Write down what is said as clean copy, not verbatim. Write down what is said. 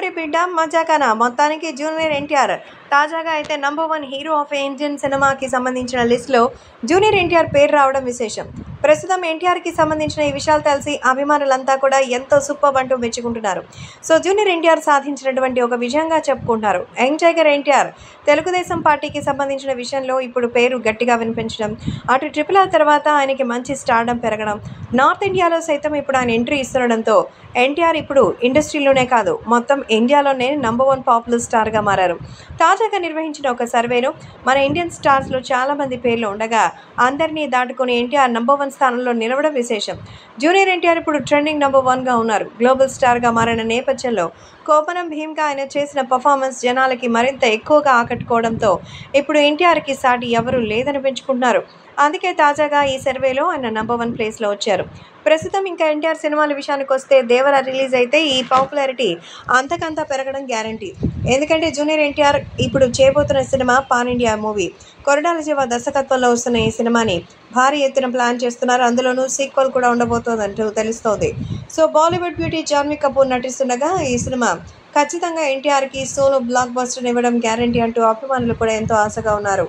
నందమూరి బిడ్డ మజాకానా మొత్తానికి జూనియర్ ఎన్టీఆర్ తాజాగా అయితే #1 హీరో ఆఫ్ ఇండియన్ సినిమాకి సంబంధించిన లిస్టులో జూనియర్ ఎన్టీఆర్ పేరు రావడం విశేషం. ప్రస్తుతం ఎన్టీఆర్కి సంబంధించిన ఈ విషయాలు తెలిసి అభిమానులంతా కూడా ఎంతో సూపర్ అంటూ మెచ్చుకుంటున్నారు. సో జూనియర్ ఎన్టీఆర్ సాధించినటువంటి ఒక విజయంగా చెప్పుకుంటున్నారు. యంగ్ టైగర్ ఎన్టీఆర్ తెలుగుదేశం పార్టీకి సంబంధించిన విషయంలో ఇప్పుడు పేరు గట్టిగా వినిపించడం, అటు RRR తర్వాత ఆయనకి మంచి స్టార్డమ్ పెరగడం, నార్త్ ఇండియాలో సైతం ఇప్పుడు ఆయన ఎంట్రీ ఇస్తుండడంతో ఎన్టీఆర్ ఇప్పుడు ఇండస్ట్రీలోనే కాదు మొత్తం ఇండియాలోనే #1 పాపులర్ స్టార్గా మారారు. తాజాగా నిర్వహించిన ఒక సర్వేలో మన ఇండియన్ స్టార్స్లో చాలామంది పేర్లు ఉండగా అందరినీ దాటుకుని ఎన్టీఆర్ #1 స్థానంలో నిలవడం విశేషం. జూనియర్ ఎన్టీఆర్ ఇప్పుడు ట్రెండింగ్ #1గా ఉన్నారు. గ్లోబల్ స్టార్గా మారిన నేపథ్యంలో కోపనం భీమ్గా ఆయన చేసిన పర్ఫార్మెన్స్ జనాలకి మరింత ఎక్కువగా ఆకట్టుకోవడంతో ఇప్పుడు ఎన్టీఆర్కి సాటి ఎవరూ లేదనిపించుకుంటున్నారు. అందుకే తాజాగా ఈ సర్వేలో ఆయన #1 ప్లేస్లో వచ్చారు. ప్రస్తుతం ఇంకా ఎన్టీఆర్ సినిమాల విషయానికి వస్తే దేవర రిలీజ్ అయితే ఈ పాపులారిటీ అంతకంతా పెరగడం గ్యారంటీ. ఎందుకంటే జూనియర్ ఎన్టీఆర్ ఇప్పుడు చేయబోతున్న cinema pan India movie. Koratala Shiva దర్శకత్వంలో వస్తున్న ఈ సినిమాని భారీ ఎత్తున ప్లాన్ చేస్తున్నారు. అందులోనూ సీక్వెల్ కూడా ఉండబోతోందంటూ తెలుస్తోంది. So Bollywood beauty Janhvi Kapoor నటిస్తుండగా ఈ సినిమా ఖచ్చితంగా ఎన్టీఆర్కి సోలో బ్లాక్ బస్టర్ ఇవ్వడం గ్యారంటీ అంటూ అభిమానులు కూడా ఎంతో ఆశగా ఉన్నారు.